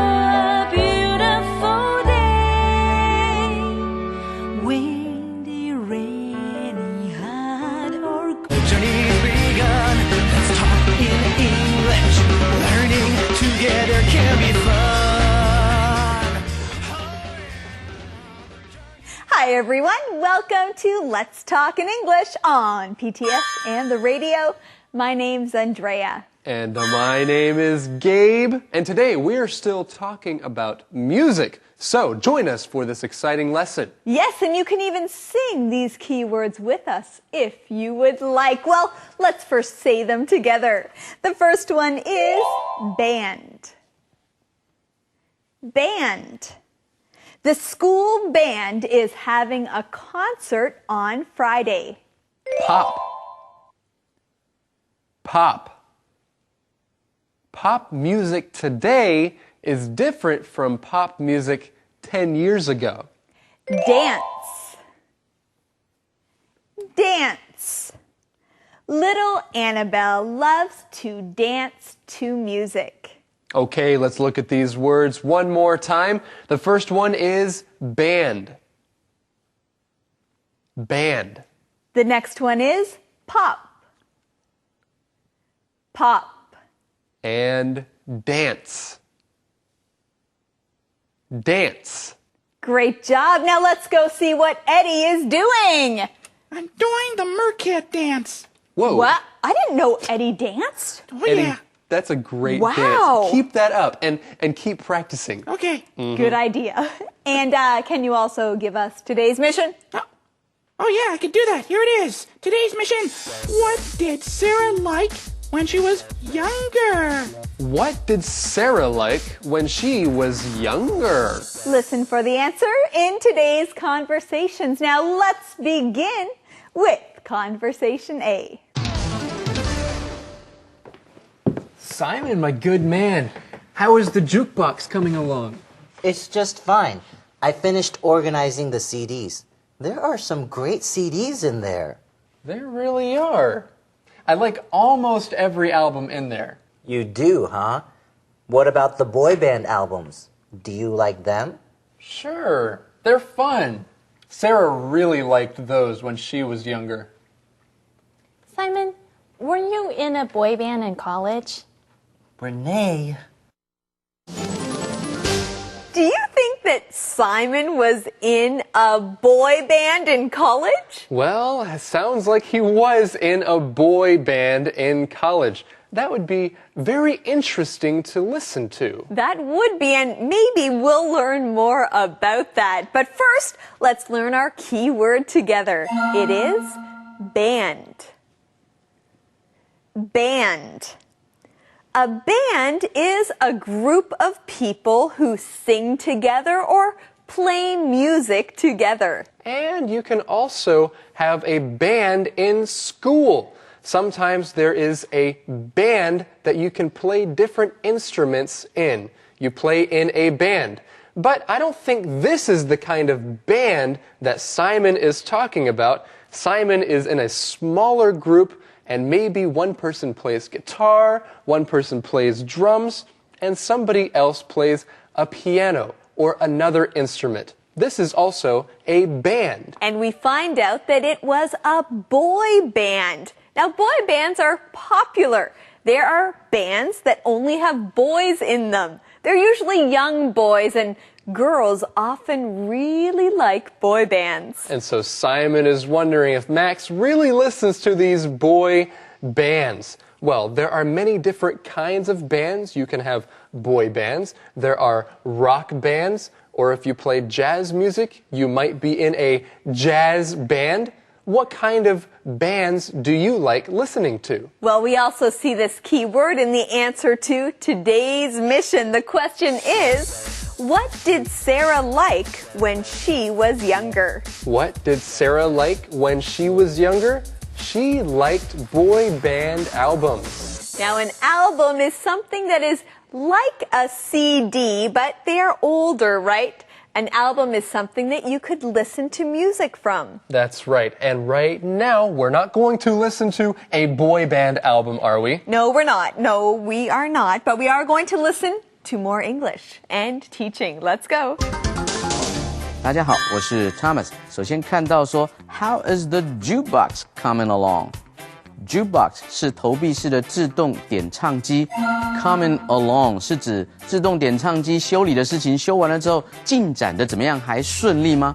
Hi, everyone. Welcome to Let's Talk in English on PTS and the radio. My name's Andrea. And my name is Gabe. And today we're still talking about music. So join us for this exciting lesson. Yes, and you can even sing these keywords with us if you would like. Well, let's first say them together. The first one is band. Band. The school band is having a concert on Friday. Pop. Pop. Pop music today is different from pop music 10 years ago. Dance. Dance. Little Annabelle loves to dance to music. Okay, let's look at these words one more time. The first one is band. Band. The next one is pop. Pop. And dance. Dance. Great job. Now let's go see what Eddie is doing. I'm doing the mercat dance. Whoa. What? I didn't know Eddie danced. Oh, Eddie, yeah. that's a great Wow. dance. Keep that up and keep practicing. Okay. Good idea. And can you also give us today's mission? Oh, yeah, I can do that. Here it is. Today's mission. What did Sarah like when she was younger? What did Sarah like when she was younger? Listen for the answer in today's conversations. Now let's begin with Conversation A. Simon, my good man, how is the jukebox coming along? It's just fine. I finished organizing the CDs. There are some great CDs in there. There really are. I like almost every album in there. You do, huh? What about the boy band albums? Do you like them? Sure, they're fun. Sarah really liked those when she was younger. Simon, were you in a boy band in college? Renee. Do you think that Simon was in a boy band in college? Well, it sounds like he was in a boy band in college. That would be very interesting to listen to. That would be, and maybe we'll learn more about that. But first, let's learn our key word together. It is band. Band. A band is a group of people who sing together or play music together. And you can also have a band in school. Sometimes there is a band that you can play different instruments in. You play in a band. But I don't think this is the kind of band that Simon is talking about. Simon is in a smaller group, and maybe one person plays guitar, one person plays drums, and somebody else plays a piano or another instrument. This is also a band. And we find out that it was a boy band. Now, boy bands are popular. There are bands that only have boys in them. They're usually young boys, and girls often really like boy bands. And so Simon is wondering if Max really listens to these boy bands. Well, there are many different kinds of bands. You can have boy bands. There are rock bands, or if you play jazz music, you might be in a jazz band. What kind of bands do you like listening to? Well, we also see this key word in the answer to today's mission. The question is, what did Sarah like when she was younger? What did Sarah like when she was younger? She liked boy band albums. Now, an album is something that is like a CD, but they're older, right? An album is something that you could listen to music from. That's right. And right now, we're not going to listen to a boy band album, are we? No, we're not. No, we are not. But we are going to listen to more English and teaching. Let's go. 大家好，我是 Thomas。首先看到说 How is the jukebox coming along? Jukebox 是投币式的自动点唱机 ，coming along 是指自动点唱机修理的事情修完了之后进展的怎么样，还顺利吗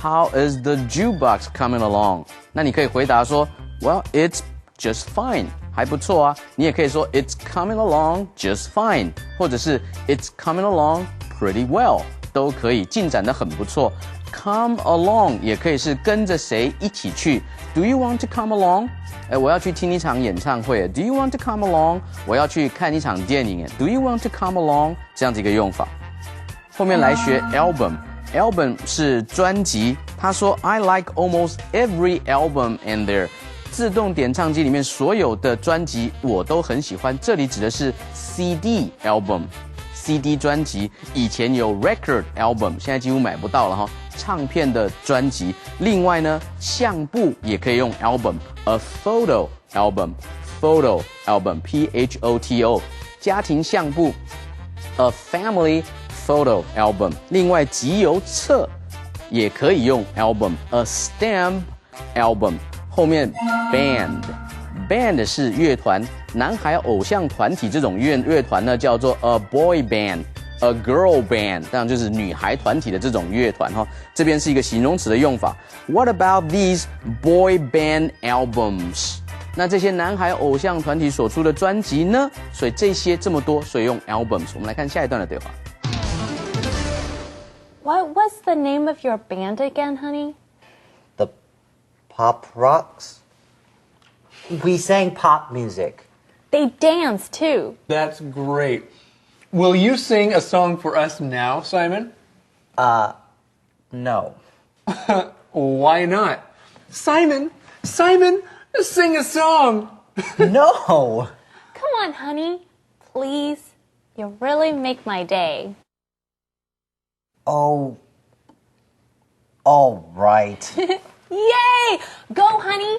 How is the jukebox coming along? 那你可以回答说 Well, it's just fine. 还不错啊。你也可以说 It's coming along just fine. 或者是 It's coming along pretty well. 都可以，进展得很不错。Come along 也可以是跟着谁一起去。Do you want to come along? 我要去听一场演唱会。Do you want to come along? 我要去看一场电影。Do you want to come along? 这样子一个用法。后面来学 album。album 是专辑。他说 I like almost every album in there. 自动点唱机里面所有的专辑我都很喜欢。这里指的是 CD album。CD 专辑以前有 record album， 现在几乎买不到了哈。唱片的专辑，另外呢，相簿也可以用 album，a photo album，photo album，photo， 家庭相簿 ，a family photo album。另外，集邮册也可以用 album，a stamp album。后面 band。band 是乐团，男孩偶像团体这种乐团呢，叫做 a boy band、a girl band， 当然就是女孩团体的这种乐团哈。这边是一个形容词的用法。What about these boy band albums？ 那这些男孩偶像团体所出的专辑呢？所以这些这么多，所以用 albums。我们来看下一段的对话。What was the name of your band again, honey? The Pop Rocks? We sang pop music. They dance too. That's great. Will you sing a song for us now, Simon? No. Why not? Simon, sing a song. No. Come on, honey. Please. You really make my day. Oh. All right. Yay! Go, honey.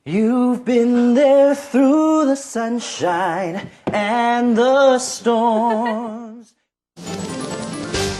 You've been there through the sunshine and the storms.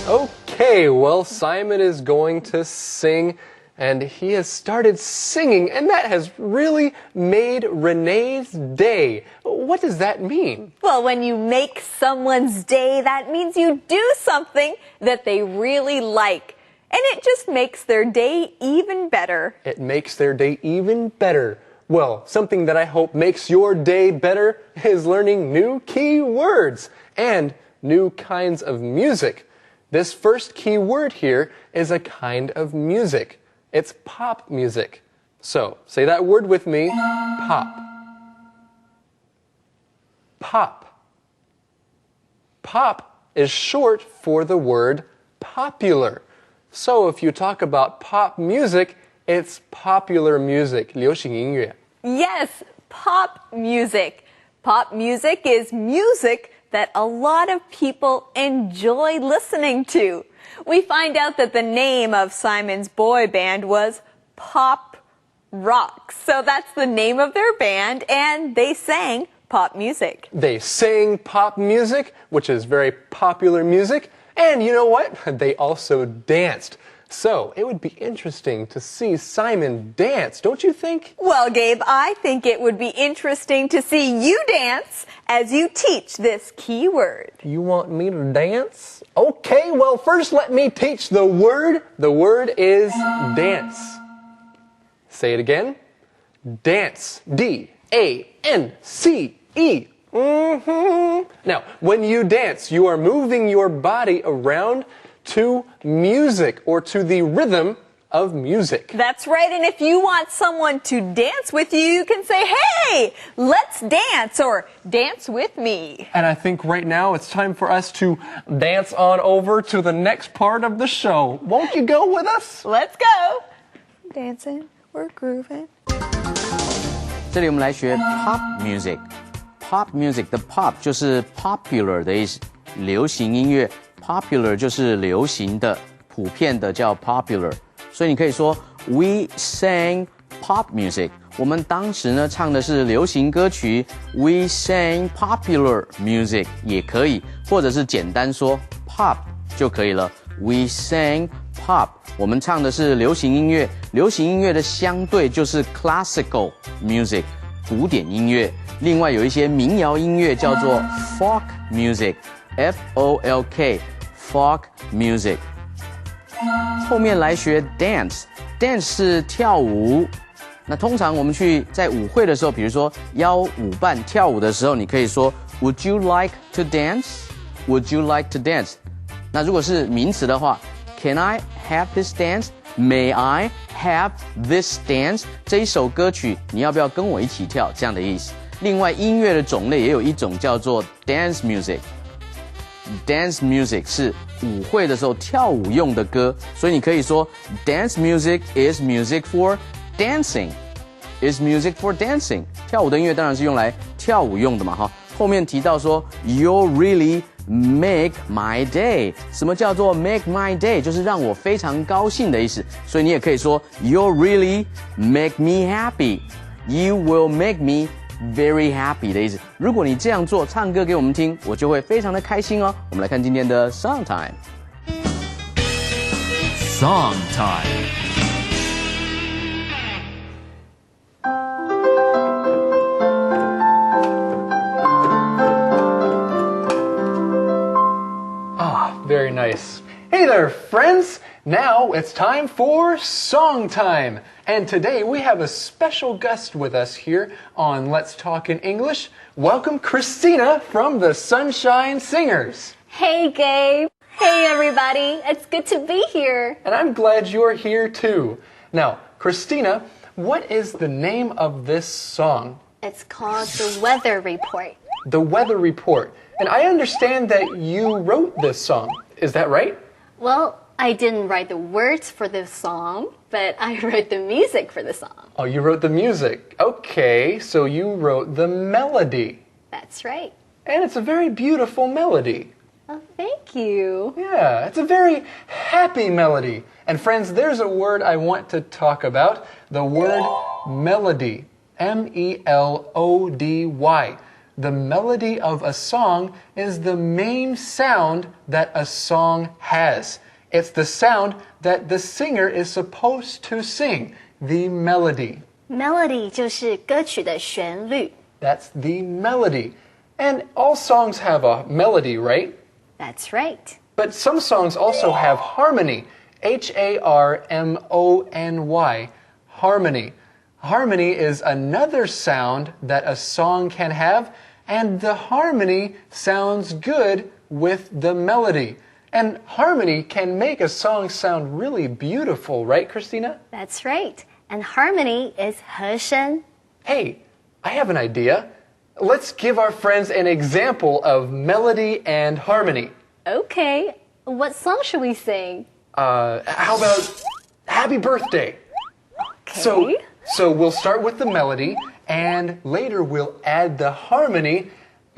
Okay, well, Simon is going to sing, and he has started singing, and that has really made Renee's day. What does that mean? Well, when you make someone's day, that means you do something that they really like. And it just makes their day even better. It makes their day even better. Well, something that I hope makes your day better is learning new key words and new kinds of music. This first key word here is a kind of music. It's pop music. So, say that word with me. Pop. Pop. Pop is short for the word popular. So, if you talk about pop music, it's popular music, 流行音乐. Yes, pop music. Pop music is music that a lot of people enjoy listening to. We find out that the name of Simon's boy band was Pop Rocks. So that's the name of their band, and they sang pop music. They sang pop music, which is very popular music. And you know what? They also danced. So, it would be interesting to see Simon dance, don't you think? Well, Gabe, I think it would be interesting to see you dance as you teach this key word. You want me to dance? Okay, well, first let me teach the word. The word is dance. Say it again. Dance. D-A-N-C-E. Now, when you dance, you are moving your body around to music or to the rhythm of music. That's right, and if you want someone to dance with you, you can say, hey, let's dance, or dance with me. And I think right now it's time for us to dance on over to the next part of the show. Won't you go with us? Let's go. Dancing, we're grooving. 这里我们来学 pop music。pop music 的 pop 就是 popular 的意思，流行音乐。popular 就是流行的、普遍的，叫 popular。所以你可以说 We sang pop music。我们当时呢唱的是流行歌曲 We sang popular music 也可以，或者是简单说 pop 就可以了。We sang pop。我们唱的是流行音乐，流行音乐的相对就是 classical music 古典音乐。另外有一些民谣音乐叫做 folk music，F-O-L-K folk music。后面来学 dance 是跳舞。那通常我们在舞会的时候，比如说邀舞伴跳舞的时候，你可以说 Would you like to dance? Would you like to dance? 那如果是名词的话 Can I have this dance? May I have this dance? 这一首歌曲你要不要跟我一起跳？这样的意思。另外音乐的种类也有一种叫做 dance music。Dance music 是舞会的时候跳舞用的歌，所以你可以说 Dance music is music for dancing. Is music for dancing. 跳舞的音乐当然是用来跳舞用的嘛，哈。后面提到说 You really make my day. 什么叫做 make my day？ 就是让我非常高兴的意思。所以你也可以说 You really make me happy. You will make me very happy 的意思。如果你这样做，唱歌给我们听，我就会非常的开心哦。我们来看今天的 Song Time。Song Time。Very nice. Hey there, friends! Now it's time for Song Time. And today we have a special guest with us here on Let's Talk in English. Welcome Christina from the Sunshine Singers. Hey, Gabe. Hey, everybody. It's good to be here. And I'm glad you're here too. Now, Christina, what is the name of this song? It's called The Weather Report. The Weather Report. And I understand that you wrote this song. Is that right? Well, I didn't write the words for this song, but I wrote the music for the song. Oh, you wrote the music. Okay, so you wrote the melody. That's right. And it's a very beautiful melody. Oh, thank you. Yeah, it's a very happy melody. And friends, there's a word I want to talk about. The word melody. M-E-L-O-D-Y. The melody of a song is the main sound that a song has. It's the sound that the singer is supposed to sing, the melody. Melody 就是歌曲的旋律。 That's the melody. And all songs have a melody, right? That's right. But some songs also have harmony. H-A-R-M-O-N-Y. Harmony. Harmony is another sound that a song can have, and the harmony sounds good with the melody. And harmony can make a song sound really beautiful, right, Christina? That's right. And harmony is 和声. Hey, I have an idea. Let's give our friends an example of melody and harmony. Okay. What song should we sing? How about Happy Birthday? Okay. So we'll start with the melody, and later we'll add the harmony.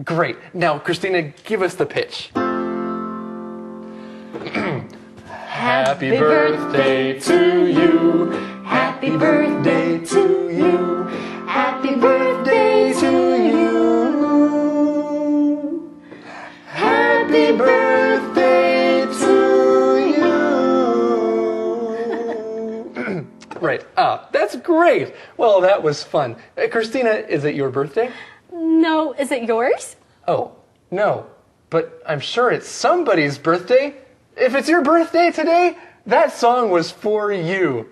Great. Now, Christina, give us the pitch. Happy birthday to you. Happy birthday to you. Happy birthday to you. Happy birthday to you. Right. That's great. Well, that was fun. Christina, is it your birthday? No, is it yours? Oh, no. But I'm sure it's somebody's birthday. If it's your birthday today, that song was for you.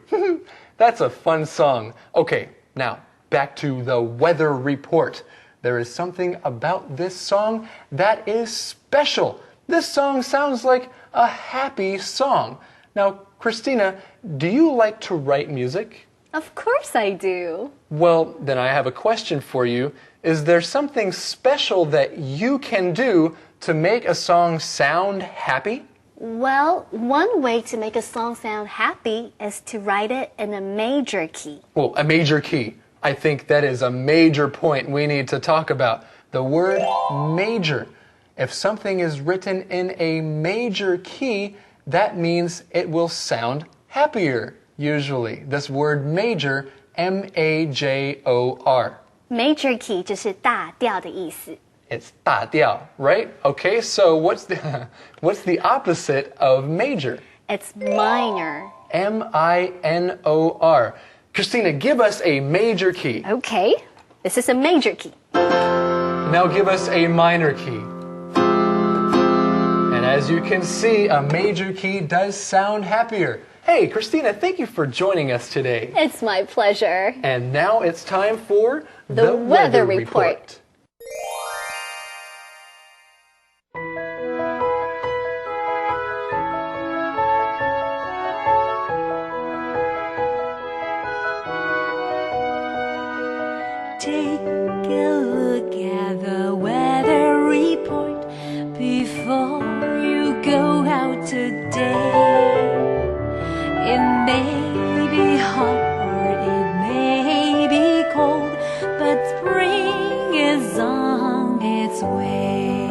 That's a fun song. Okay, now back to the weather report. There is something about this song that is special. This song sounds like a happy song. Now, Christina, do you like to write music? Of course I do. Well, then I have a question for you. Is there something special that you can do to make a song sound happy? Well, one way to make a song sound happy is to write it in a major key. Well, a major key. I think that is a major point we need to talk about. The word major. If something is written in a major key, that means it will sound happier, usually. This word major, M-A-J-O-R. Major key 就是大调的意思。 It's 大调, right? Okay, so what's the opposite of major? It's minor. M-I-N-O-R. Christina, give us a major key. Okay, this is a major key. Now give us a minor key. And as you can see, a major key does sound happier. Hey, Christina, thank you for joining us today. It's my pleasure. And now it's time for The Weather Report. Take a look at the weather report before you go out today. It may be hot or it may be cold, but spring is on its way.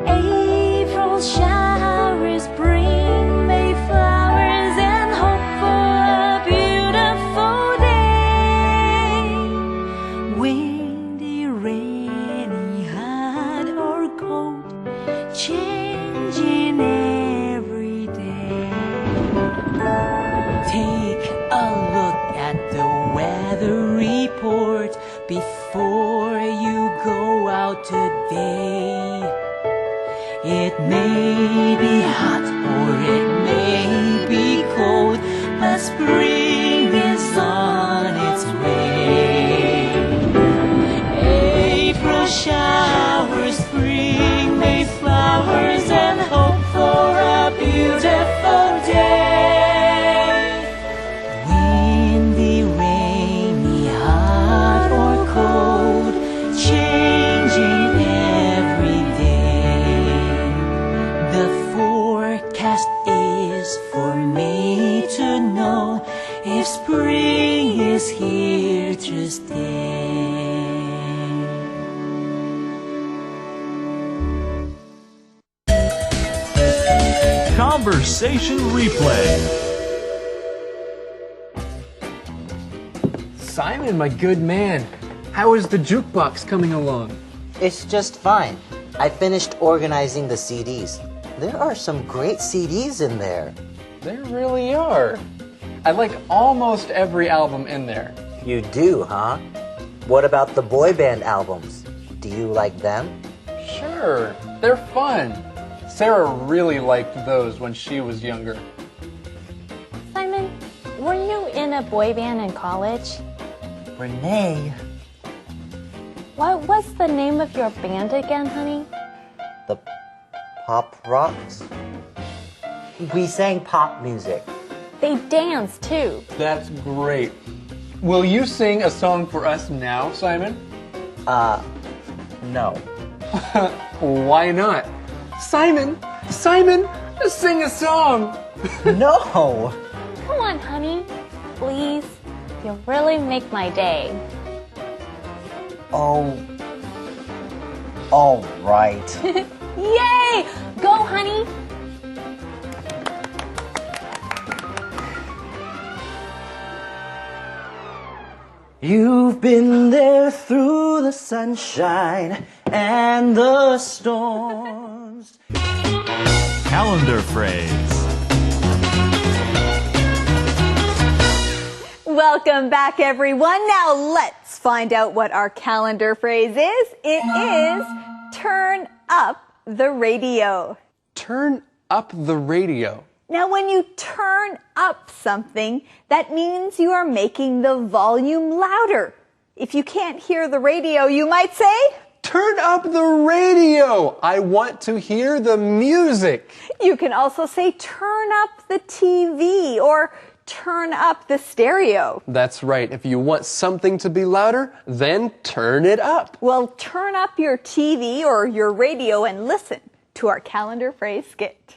April showers bring May flowers and hope for a beautiful day. Windy, rainy, hot or cold, changing every day. Take a look at the weather report before you go out today. It may be hot or it may be cold, but spring is on its way. April showers bring May flowers and hope for a beautiful day. Windy, rainy, hot or cold, changing every day. The forecast is for me to know if spring is here to stay. Conversation replay. Simon, my good man, how is the jukebox coming along? It's just fine. I finished organizing the CDs. There are some great CDs in there. There really are. I like almost every album in there. You do, huh? What about the boy band albums? Do you like them? Sure, they're fun. Sarah really liked those when she was younger. Simon, were you in a boy band in college? Renee. What was the name of your band again, honey? The Pop Rocks? We sang pop music. They danced too. That's great. Will you sing a song for us now, Simon? No. Why not? Simon, sing a song. No. Come on, honey. Please. You'll really make my day. Oh. All right. Yay! Go, honey. You've been there through the sunshine and the storms. Calendar phrase. Welcome back, everyone. Now let's find out what our calendar phrase is. It is turn up the radio. Turn up the radio. Now, when you turn up something, that means you are making the volume louder. If you can't hear the radio, you might say, turn up the radio. I want to hear the music. You can also say, turn up the TV or turn up the stereo. That's right. If you want something to be louder, then turn it up. Well, turn up your TV or your radio and listen to our calendar phrase skit.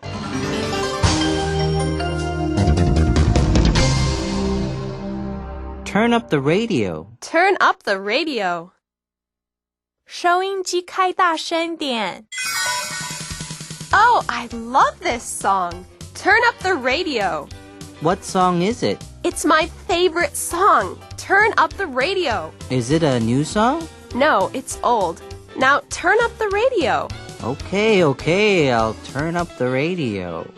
Turn up the radio. Turn up the radio. 收音机开大声点。 Oh, I love this song. Turn up the radio. What song is it? It's my favorite song. Turn up the radio. Is it a new song? No, it's old. Now turn up the radio. Okay, I'll turn up the radio.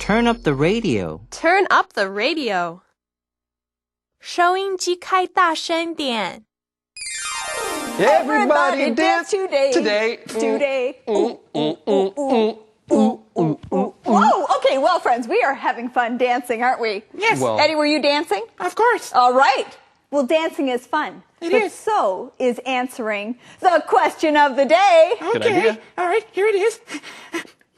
Turn up the radio. Turn up the radio. 收音机开大声点。 Everybody dance today. Today. Whoa! Okay, well, friends, we are having fun dancing, aren't we? Yes. Well- Eddie, were you dancing? Of course. All right. Well, dancing is fun. It but is. so is answering the question of the day. Good Okay. idea. All right, here it is.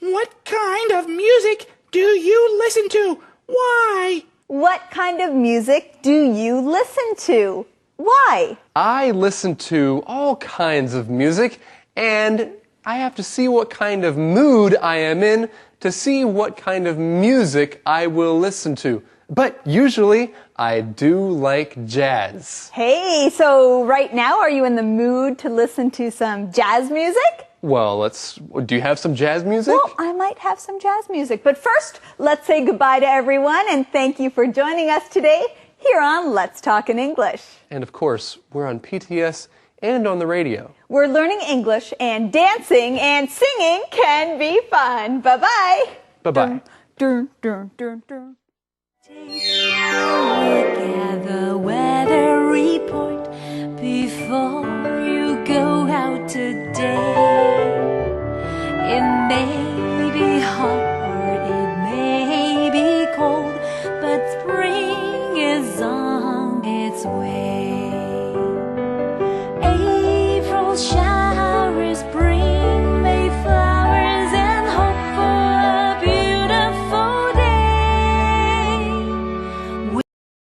What kind of music do you listen to? Why? What kind of music do you listen to? Why? I listen to all kinds of music, and I have to see what kind of mood I am in to see what kind of music I will listen to. But usually, I do like jazz. Hey, so right now, are you in the mood to listen to some jazz music? Well, do you have some jazz music? Well, I might have some jazz music. But first, let's say goodbye to everyone and thank you for joining us today here on Let's Talk in English. And of course, we're on PTS and on the radio. We're learning English, and dancing and singing can be fun. Bye-bye. Bye-bye. Gather weather report before